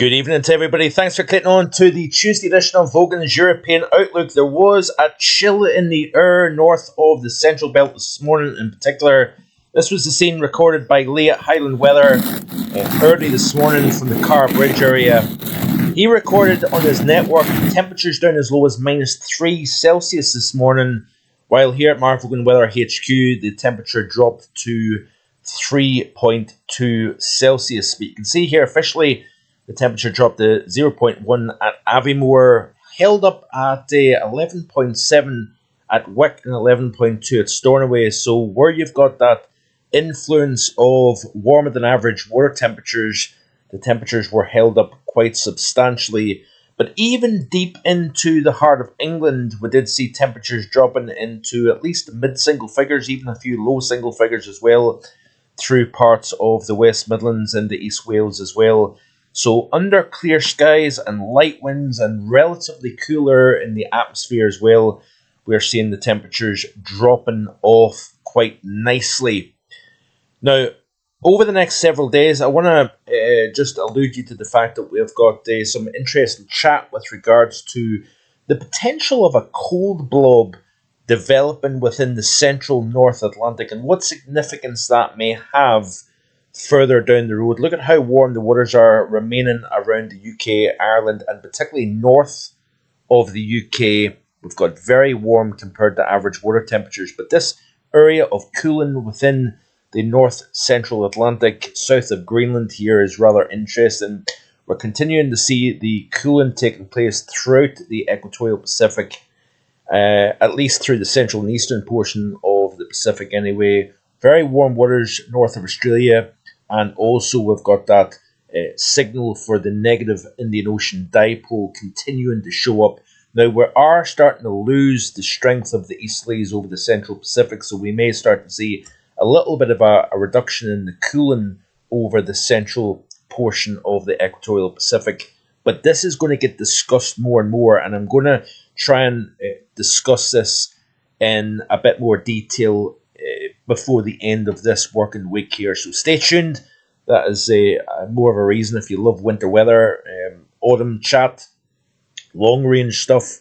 Good evening to everybody. Thanks for clicking on to the Tuesday edition of Vogan's European Outlook. There was a chill in the air north of the Central Belt this morning in particular. This was the scene recorded by Lee at Highland Weather early this morning from the Car Bridge area. He recorded on his network temperatures down as low as -3 Celsius this morning, while here at Vogan Weather HQ the temperature dropped to 3.2 Celsius. But you can see here officially the temperature dropped to 0.1 at Aviemore, held up at 11.7 at Wick and 11.2 at Stormy. So where you've got that influence of warmer than average water temperatures, the temperatures were held up quite substantially. But even deep into the heart of England, we did see temperatures dropping into at least mid-single figures, even a few low single figures as well, through parts of the West Midlands and the East Wales as well. So under clear skies and light winds and relatively cooler in the atmosphere as well, we're seeing the temperatures dropping off quite nicely. Now, over the next several days, I want to just allude you to the fact that we've got some interesting chat with regards to the potential of a cold blob developing within the central North Atlantic and what significance that may have further down the road. Look at how warm the waters are remaining around the UK, Ireland, and particularly north of the UK. We've got very warm compared to average water temperatures, but this area of cooling within the north central Atlantic, south of Greenland here, is rather interesting. We're continuing to see the cooling taking place throughout the equatorial Pacific, at least through the central and eastern portion of the Pacific anyway. Very warm waters north of Australia. And also we've got that signal for the negative Indian Ocean dipole continuing to show up. Now we are starting to lose the strength of the easterlies over the central Pacific, so we may start to see a little bit of a reduction in the cooling over the central portion of the equatorial Pacific. But this is going to get discussed more and more, and I'm going to try and discuss this in a bit more detail before the end of this working week here. So stay tuned. That is more of a reason if you love winter weather, autumn chat, long range stuff.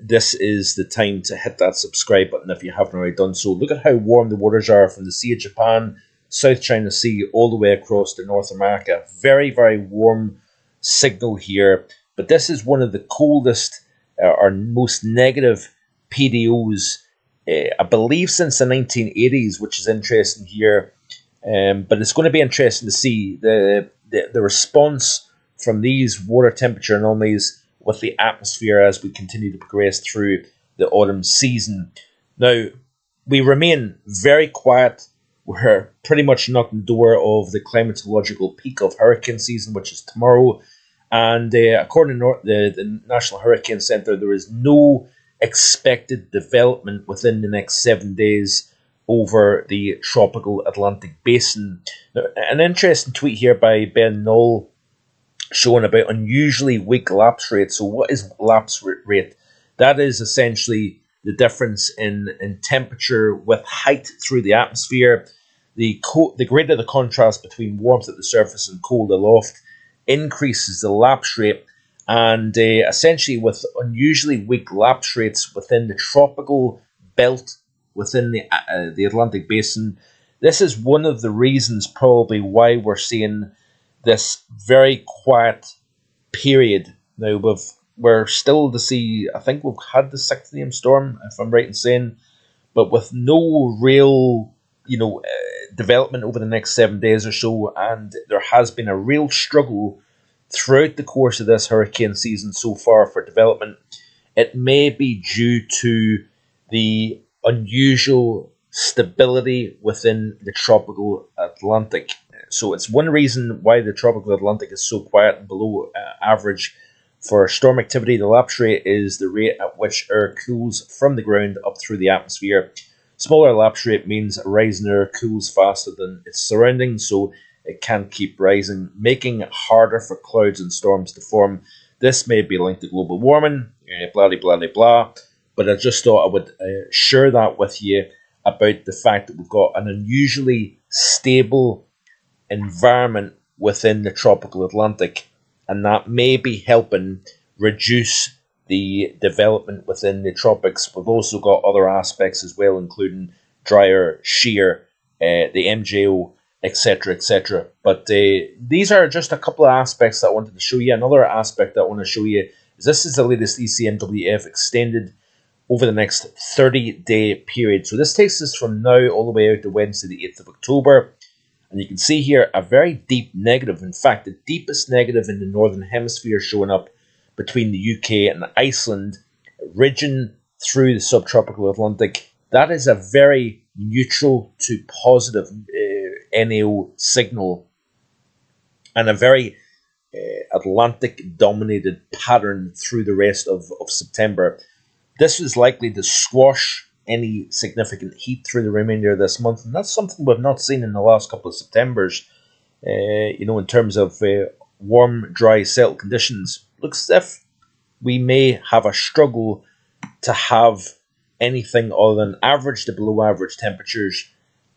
This is the time to hit that subscribe button if you haven't already done so. Look at how warm the waters are from the Sea of Japan, South China Sea, all the way across to North America. Very, very warm signal here. But this is one of the coldest or most negative PDOs I believe since the 1980s, which is interesting here. But it's going to be interesting to see the response from these water temperature anomalies with the atmosphere as we continue to progress through the autumn season. Now, we remain very quiet. We're pretty much knocking the door of the climatological peak of hurricane season, which is tomorrow. And according to the National Hurricane Center, there is no expected development within the next 7 days over the tropical Atlantic basin. Now, an interesting tweet here by Ben Knoll showing about unusually weak lapse rate. So what is lapse rate? That is essentially the difference in temperature with height through the atmosphere. The greater the contrast between warmth at the surface and cold aloft increases the lapse rate. And essentially with unusually weak lapse rates within the tropical belt within the Atlantic basin, this is one of the reasons probably why we're seeing this very quiet period. Now we're still to see, I think we've had the 6th name storm, if I'm right in saying, but with no real development over the next 7 days or so, and there has been a real struggle throughout the course of this hurricane season so far for development. It may be due to the unusual stability within the tropical Atlantic. So it's one reason why the tropical Atlantic is so quiet and below average. For storm activity, the lapse rate is the rate at which air cools from the ground up through the atmosphere. Smaller lapse rate means a rise in air cools faster than its surroundings, so it can't keep rising, making it harder for clouds and storms to form. This may be linked to global warming, blah, blah, blah, blah. But I just thought I would share that with you about the fact that we've got an unusually stable environment within the tropical Atlantic, and that may be helping reduce the development within the tropics. We've also got other aspects as well, including drier shear, the MJO, etc., etc. But these are just a couple of aspects that I wanted to show you. Another aspect that I want to show you is this is the latest ECMWF extended over the next 30-day period. So this takes us from now all the way out to Wednesday, the 8th of October. And you can see here a very deep negative. In fact, the deepest negative in the Northern Hemisphere showing up between the UK and Iceland, ridging through the subtropical Atlantic. That is a very neutral to positive NAO signal and a very Atlantic-dominated pattern through the rest of September. This is likely to squash any significant heat through the remainder of this month, and that's something we've not seen in the last couple of Septembers. In terms of warm, dry, settled conditions, looks as if we may have a struggle to have anything other than average to below average temperatures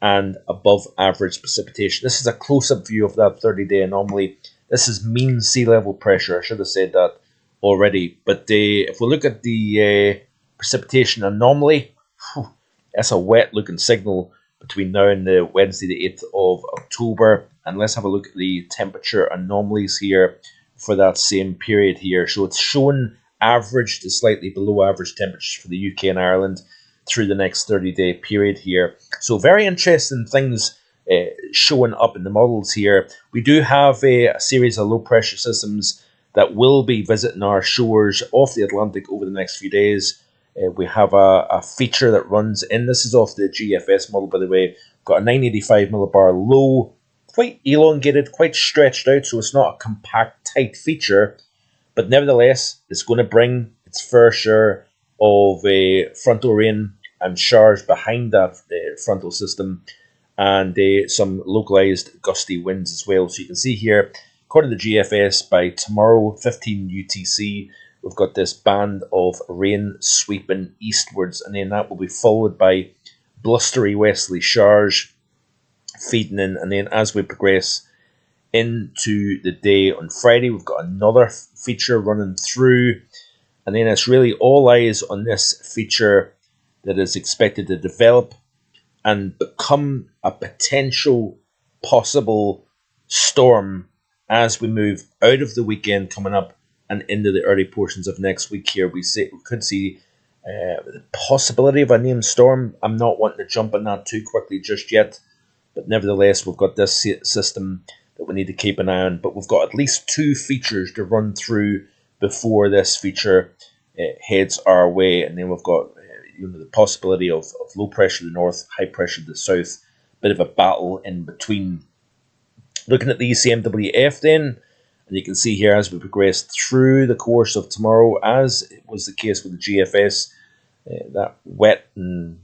and above average precipitation. This is a close-up view of that 30-day anomaly. This is mean sea level pressure. I should have said that already. But if we look at the precipitation anomaly, that's a wet-looking signal between now and the Wednesday, the 8th of October. And let's have a look at the temperature anomalies here for that same period here. So it's showing average to slightly below average temperatures for the UK and Ireland through the next 30-day period here. So very interesting things showing up in the models here. We do have a series of low-pressure systems that will be visiting our shores off the Atlantic over the next few days. We have a feature that runs in. This is off the GFS model, by the way. Got a 985 millibar low, quite elongated, quite stretched out, so it's not a compact, tight feature. But nevertheless, it's going to bring its fair share of frontal rain and showers behind that frontal system, and some localized gusty winds as well. So you can see here, according to GFS, by tomorrow, 15 UTC, we've got this band of rain sweeping eastwards, and then that will be followed by blustery westerly showers feeding in. And then as we progress into the day on Friday, we've got another feature running through, and then it's really all eyes on this feature that is expected to develop and become a potential possible storm as we move out of the weekend coming up and into the early portions of next week here. We could see the possibility of a named storm. I'm not wanting to jump on that too quickly just yet, but nevertheless, we've got this system that we need to keep an eye on. But we've got at least two features to run through before this feature heads our way, and then we've got the possibility of low pressure to the north, high pressure to the south, bit of a battle in between. Looking at the ECMWF then, and you can see here as we progress through the course of tomorrow, as it was the case with the GFS, that wet and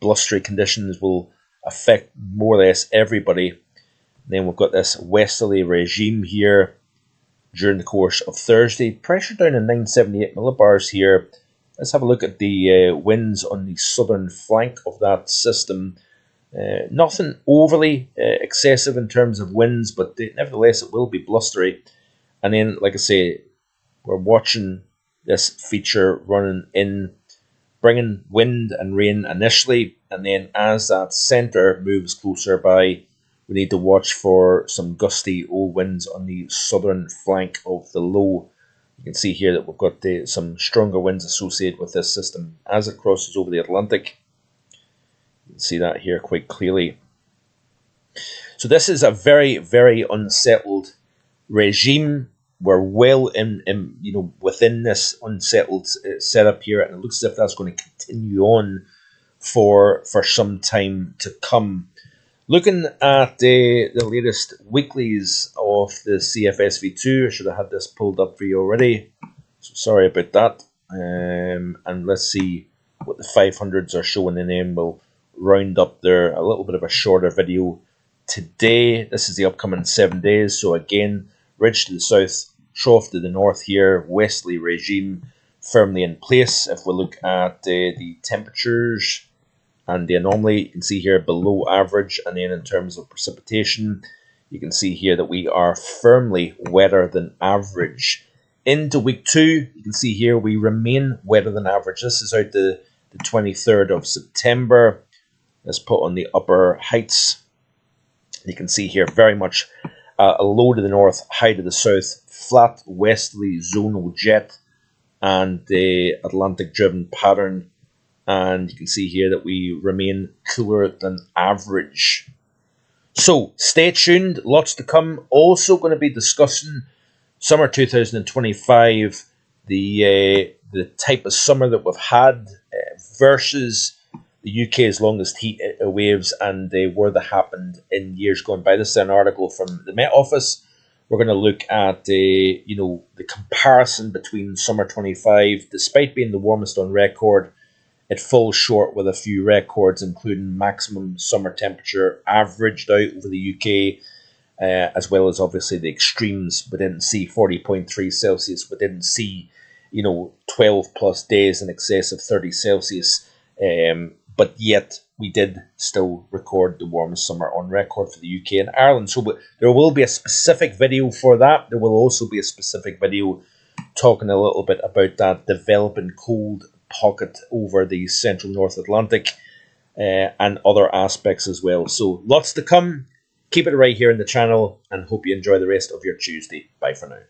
blustery conditions will affect more or less everybody. And then we've got this westerly regime here during the course of Thursday. Pressure down in 978 millibars here. Let's have a look at the winds on the southern flank of that system. Nothing overly excessive in terms of winds, but nevertheless it will be blustery. And then, like I say, we're watching this feature running in, bringing wind and rain initially, and then as that centre moves closer by, we need to watch for some gusty old winds on the southern flank of the low. You can see here that we've got some stronger winds associated with this system as it crosses over the Atlantic. You can see that here quite clearly. So this is a very, very unsettled regime. We're well in within this unsettled setup here, and it looks as if that's going to continue on for some time to come. Looking at the latest weeklies of the CFSV2, I should have had this pulled up for you already, so sorry about that. And let's see what the 500s are showing, and then we'll round up there a little bit of a shorter video today. This is the upcoming 7 days, so again, ridge to the south, trough to the north here, westerly regime firmly in place. If we look at the temperatures and the anomaly, you can see here below average, and then in terms of precipitation, You can see here that we are firmly wetter than average. Into week 2, you can see here we remain wetter than average. This is out the 23rd of September. Let's put on the upper heights. You can see here very much a low to the north, high to the south, flat westerly zonal jet, and the Atlantic driven pattern. And you can see here that we remain cooler than average. So stay tuned, lots to come. Also going to be discussing summer 2025, the type of summer that we've had versus the UK's longest heat waves and where they happened in years gone by. This is an article from the Met Office. We're going to look at the comparison between summer 25, despite being the warmest on record. It falls short with a few records, including maximum summer temperature averaged out over the UK, as well as obviously the extremes. We didn't see 40.3 Celsius. We didn't see, 12 plus days in excess of 30 Celsius. But yet we did still record the warmest summer on record for the UK and Ireland. So there will be a specific video for that. There will also be a specific video talking a little bit about that developing cold pocket over the central North Atlantic and other aspects as well. So lots to come. Keep it right here in the channel and hope you enjoy the rest of your Tuesday. Bye for now.